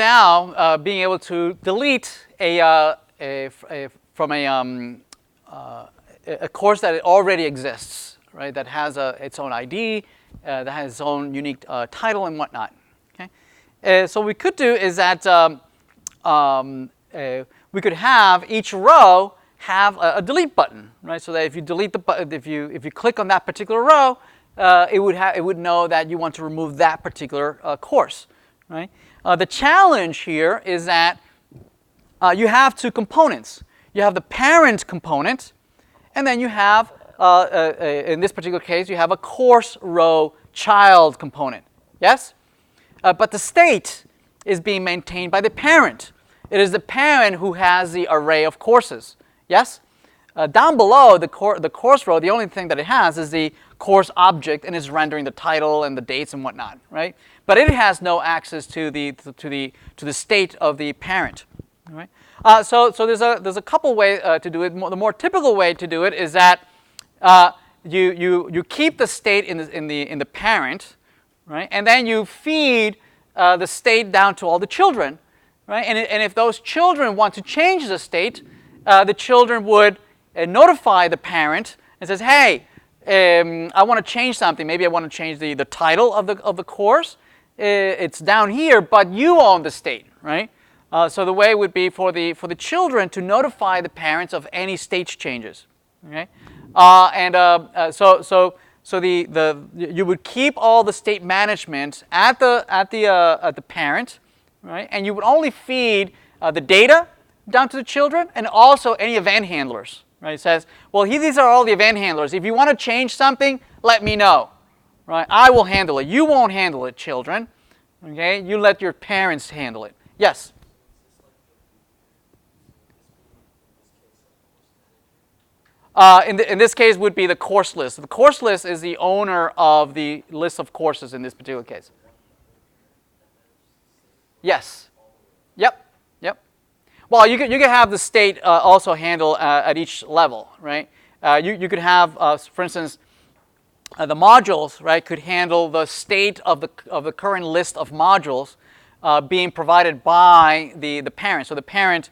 now being able to delete from a course that already exists, right? That has its own ID, that has its own unique title and whatnot. Okay. So what we could do is that we could have each row have a delete button, right? So that if you delete the button, if you click on that particular row, it would know that you want to remove that particular course, right? The challenge here is that you have two components. You have the parent component, and then you have, in this particular case, you have a course row child component. Yes? But the state is being maintained by the parent. It is the parent who has the array of courses. Yes? Down below the course row, the only thing that it has is the course object, and it's rendering the title and the dates and whatnot, right? But it has no access to the state of the parent. Right? So there's a couple ways to do it. The more typical way to do it is that you keep the state in the parent, right? And then you feed the state down to all the children, right? And if those children want to change the state, the children would notify the parent and says, hey, I want to change something. Maybe I want to change the title of the course. It's down here, but you own the state, right? So the way would be for the children to notify the parents of any state changes. Okay, so you would keep all the state management at the parent, right? And you would only feed the data down to the children, and also any event handlers. Right? It says, well, these are all the event handlers. If you want to change something, let me know. Right? I will handle it. You won't handle it, children. Okay? You let your parents handle it. Yes? In this case would be the course list. The course list is the owner of the list of courses in this particular case. Yes. Yep. Well, you could have the state also handle at each level, right? You could have, for instance, the modules, right, could handle the state of the current list of modules being provided by the parent. So the parent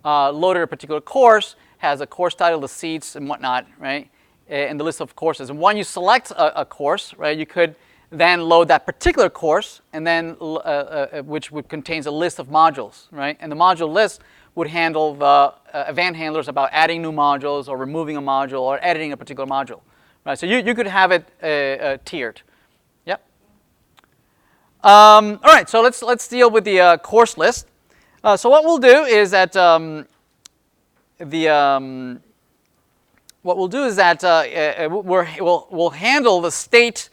loaded a particular course, has a course title, the seats and whatnot, right, and the list of courses. And when you select a course, right, you could then load that particular course, and then which contains a list of modules, right? And the module list would handle the event handlers about adding new modules or removing a module or editing a particular module, right? So you could have it tiered. Yep. All right. So let's deal with the course list. So what we'll do is that we'll handle the state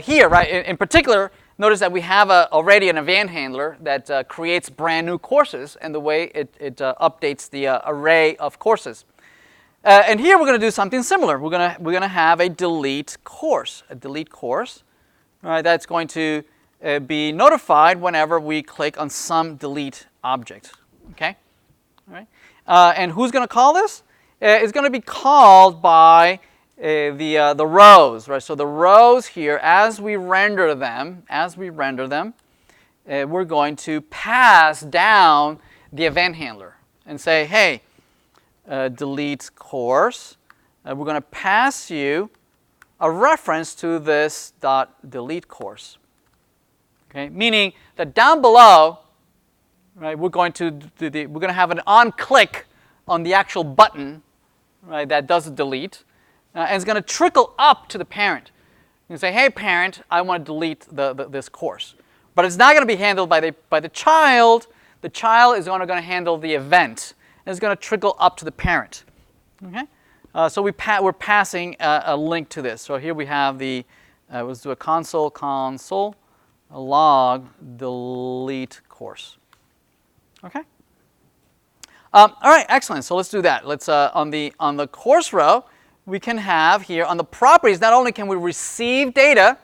here, right? In particular, notice that we have already an event handler that creates brand new courses, and the way it updates the array of courses. And here we're going to do something similar. We're going to have a delete course, right? That's going to be notified whenever we click on some delete object. Okay, all right. And who's going to call this? It's going to be called by the rows, right? So the rows here, as we render them, we're going to pass down the event handler and say, hey, delete course. We're going to pass you a reference to this .delete course. Okay, meaning that down below, right, we're going to have an on-click on the actual button, right, that does delete. And it's going to trickle up to the parent. You can say, hey, parent, I want to delete this course. But it's not going to be handled by the child. The child is only going to handle the event. And it's going to trickle up to the parent. Okay? So we're passing a link to this. So here we have let's do a console log delete course. Okay? All right, excellent. So let's do that. Let's on the course row, we can have here on the properties, not only can we receive data,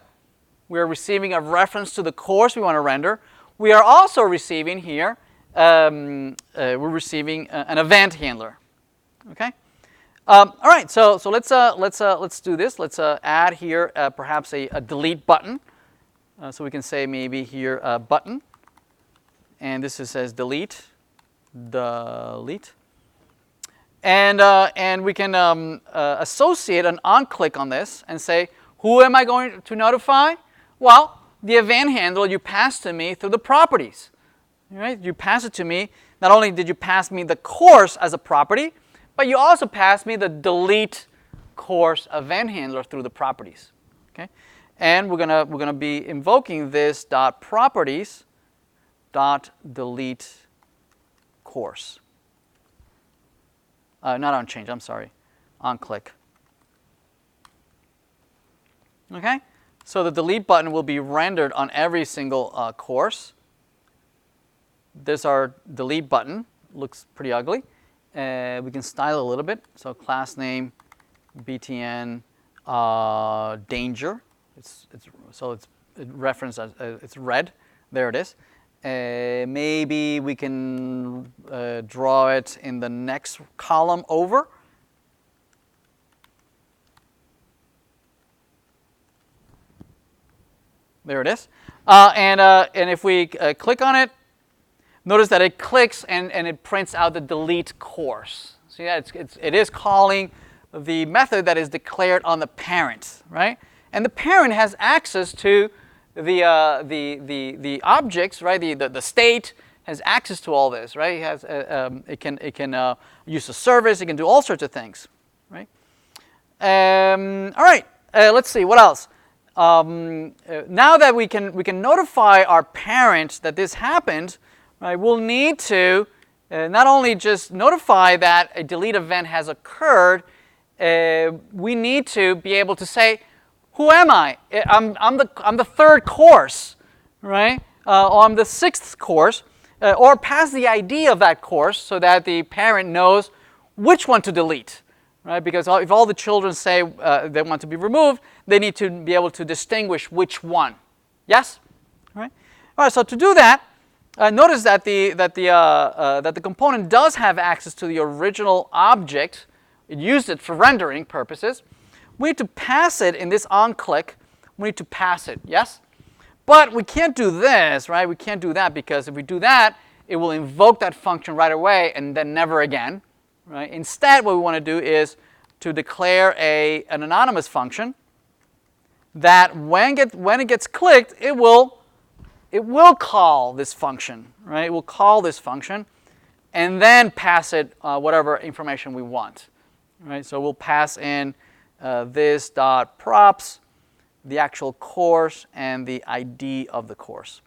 we are receiving a reference to the course we want to render, we are also receiving here, we're receiving an event handler. Okay? All right, so let's do this. Let's add here perhaps a delete button. So we can say maybe here button. and this says delete, and we can associate an on-click on this and say, who am I going to notify? Well, the event handler you passed to me through the properties. Right? You pass it to me. Not only did you pass me the course as a property, but you also passed me the delete course event handler through the properties. Okay? And we're gonna be invoking this dot properties dot delete course. Not on change, I'm sorry, on click. Okay? So the delete button will be rendered on every single course. There's our delete button. Looks pretty ugly. We can style it a little bit. So class name, btn, danger. It's referenced as it's red. There it is. Maybe we can draw it in the next column over. There it is. And if we click on it, notice that it clicks and it prints out the delete course. See that? It is calling the method that is declared on the parent, right? And the parent has access to the objects, right? The state has access to all this, right? It can use a service. It can do all sorts of things, right? All right. Let's see what else. Now that we can notify our parent that this happened, right? We'll need to not only just notify that a delete event has occurred. We need to be able to say, who am I? I'm the third course, right? Or I'm the sixth course, or pass the ID of that course so that the parent knows which one to delete, right? Because if all the children say they want to be removed, they need to be able to distinguish which one. Yes, all right. All right. So to do that, notice that the component does have access to the original object. It used it for rendering purposes. We need to pass it in this on-click. We need to pass it, yes? But we can't do this, right? We can't do that because if we do that, it will invoke that function right away and then never again, right? Instead, what we want to do is to declare an anonymous function that when it gets clicked, it will call this function, right? It will call this function and then pass it whatever information we want, right? So we'll pass in this dot props, the actual course, and the ID of the course.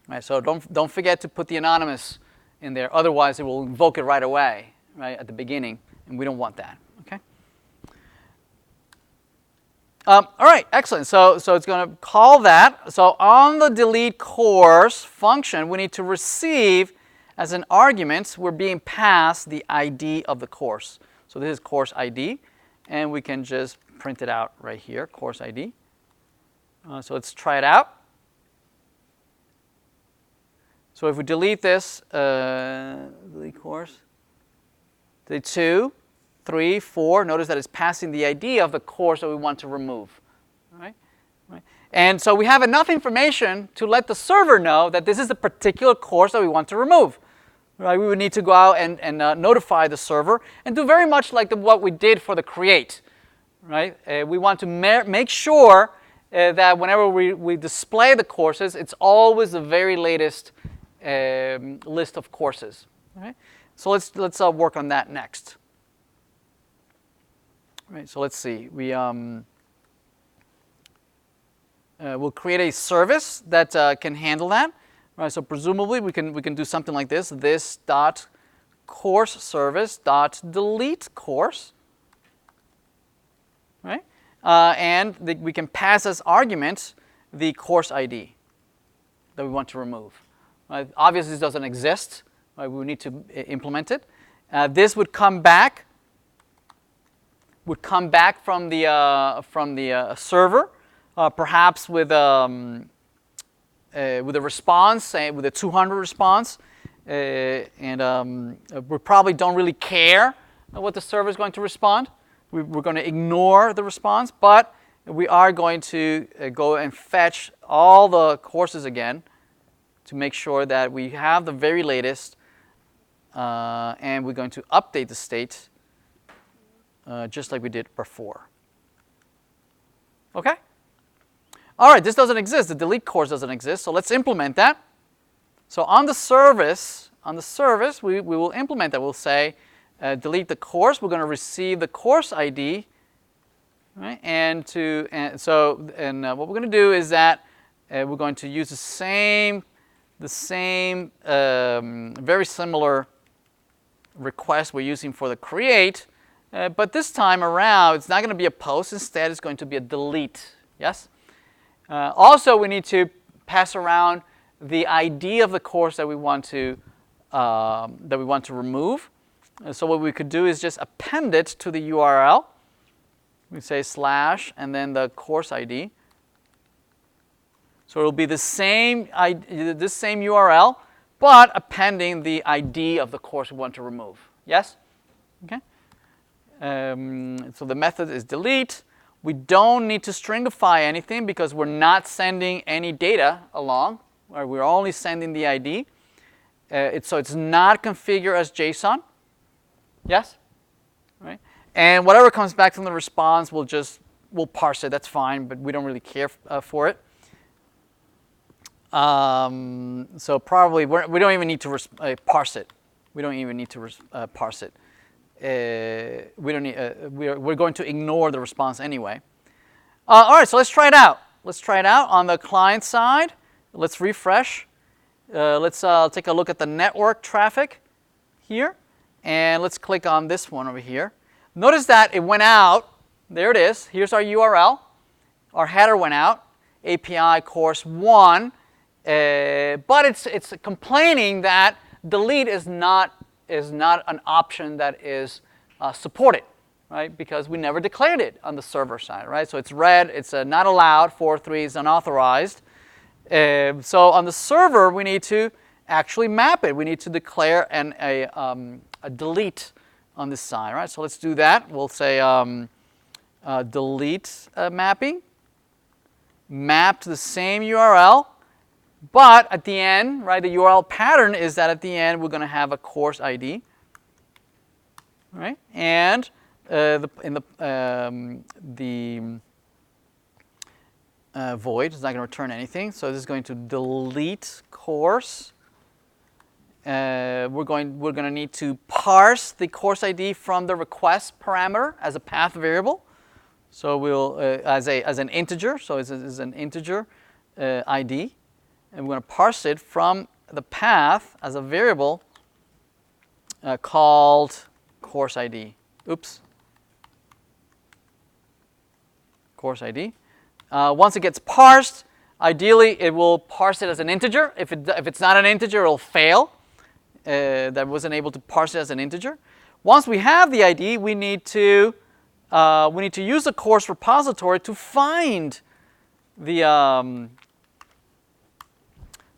Right, so don't forget to put the anonymous in there, otherwise it will invoke it right away, right, at the beginning, and we don't want that. Okay. All right, excellent. So it's going to call that. So on the delete course function, we need to receive as an argument. We're being passed the ID of the course. So this is course ID, and we can just print it out right here, course ID. So let's try it out. So if we delete this, delete course, delete 2, 3, 4, notice that it's passing the ID of the course that we want to remove. Right? And so we have enough information to let the server know that this is a particular course that we want to remove. Right? We would need to go out and notify the server and do very much like what we did for the create. Right? We want to make sure that whenever we display the courses, it's always the very latest list of courses. Right? So let's work on that next. Right? So let's see. We'll create a service that can handle that. Right, so presumably we can do something like this. This dot course service dot delete course, right? And we can pass as argument the course ID that we want to remove. Right? Obviously, this doesn't exist. Right? We need to implement it. This would come back from the server, perhaps with a response, say with a 200 response, and we probably don't really care what the server is going to respond. We're going to ignore the response, but we are going to go and fetch all the courses again to make sure that we have the very latest, and we're going to update the state just like we did before. Okay? All right, this doesn't exist. The delete course doesn't exist, so let's implement that. So on the service, we will implement that. We'll say delete the course. We're going to receive the course ID, right? And what we're going to do is that we're going to use the same very similar request we're using for the create, but this time around it's not going to be a post. Instead, it's going to be a delete. Yes. Also, we need to pass around the ID of the course that we want to remove. So what we could do is just append it to the URL. We say / and then the course ID. So it'll be the same URL, but appending the ID of the course we want to remove. Yes? Okay. So the method is delete. We don't need to stringify anything because we're not sending any data along. Right? We're only sending the ID. So it's not configured as JSON. Yes? Right? And whatever comes back from the response, we'll parse it. That's fine, but we don't really care for it. So probably we don't even need to parse it. We don't even need to parse it. We're going to ignore the response anyway. All right, so let's try it out. Let's try it out on the client side. Let's refresh. Let's take a look at the network traffic here, and let's click on this one over here. Notice that it went out. There it is. Here's our URL. Our header went out. API course 1, but it's complaining that delete is not an option that is supported, right? Because we never declared it on the server side, right? So it's red. It's not allowed. 4.3 is unauthorized. So on the server, we need to actually map it. We need to declare a delete on this side, right? So let's do that. We'll say delete mapping. Map to the same URL, but at the end, right, the URL pattern is that at the end we're going to have a course ID, right? And the void is not going to return anything, so this is going to delete course. We're going to need to parse the course ID from the request parameter as a path variable. So we'll as an integer. So it's an integer ID, and we're going to parse it from the path as a variable called course ID. Oops. Course ID. Once it gets parsed, ideally it will parse it as an integer. If it's not an integer, it'll fail. That wasn't able to parse it as an integer. Once we have the ID, we need to use the course repository to find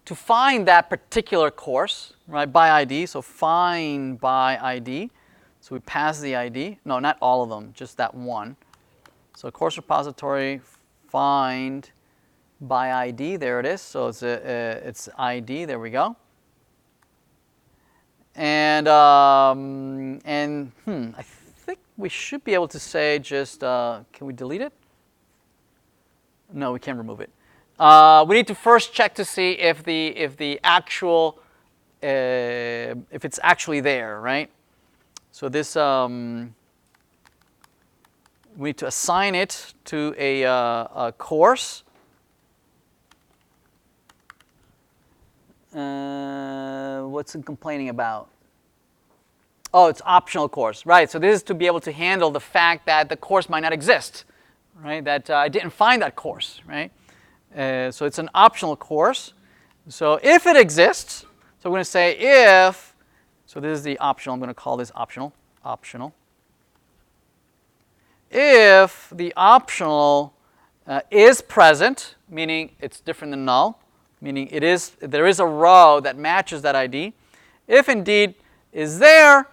that particular course, right, by ID. So find by ID. So we pass the ID. No, not all of them, just that one. So course repository find by ID. There it is. So it's ID. There we go. And I think we should be able to say just, can we delete it? No, we can't remove it. We need to first check to see if the actual, if it's actually there, right? So this, we need to assign it to a course. What's it complaining about? Oh, it's optional course, right? So this is to be able to handle the fact that the course might not exist, right? That I didn't find that course, right? So it's an optional course. So if it exists, so we're going to say if, so this is the optional, I'm going to call this optional. If the optional is present, meaning it's different than null, meaning there is a row that matches that ID. If indeed is there,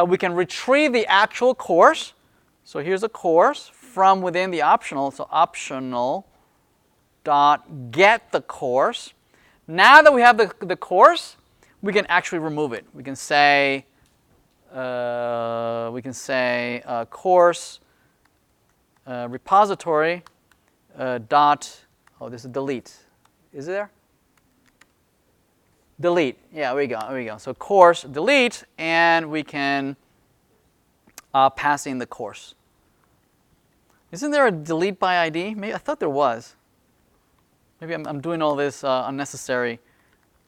we can retrieve the actual course. So here's a course from within the optional. So optional dot get the course. Now that we have the course, we can actually remove it. We can say course repository dot, oh, this is delete. Is it there? Delete. Yeah, there we go. So course delete, and we can pass in the course. Isn't there a delete by ID? Maybe I thought there was. Maybe I'm doing all this unnecessary.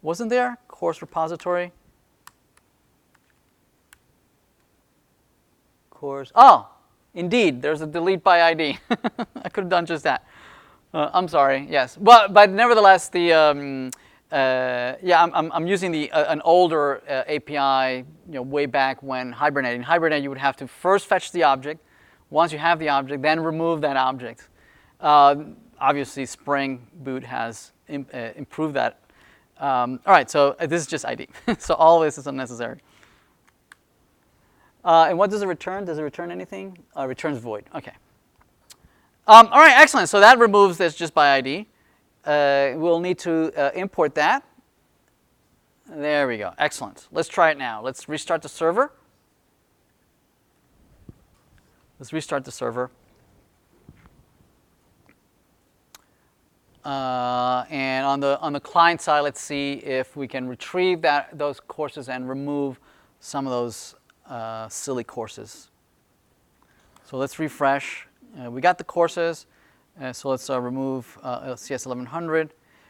Wasn't there course repository? Course. Oh, indeed, there's a delete by ID. I could have done just that. I'm sorry. Yes, but nevertheless, the I'm using an older API, way back when Hibernate. In Hibernate, you would have to first fetch the object. Once you have the object, then remove that object. Obviously, Spring Boot has improved that. All right, so this is just ID. So all this is unnecessary. And what does it return? Does it return anything? Returns void. Okay. All right, excellent. So that removes this just by ID. We'll need to import that. There we go. Excellent. Let's try it now. Let's restart the server. And on the client side, let's see if we can retrieve those courses and remove some of those silly courses. So let's refresh. We got the courses, so let's remove CS1100.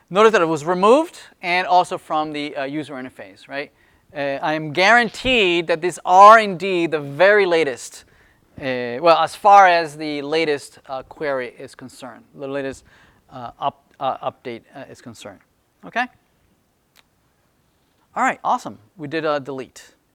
Notice that it was removed, and also from the user interface, right? I am guaranteed that these are indeed the very latest. Well, as far as the latest query is concerned, the latest update is concerned. Okay? All right, awesome. We did delete.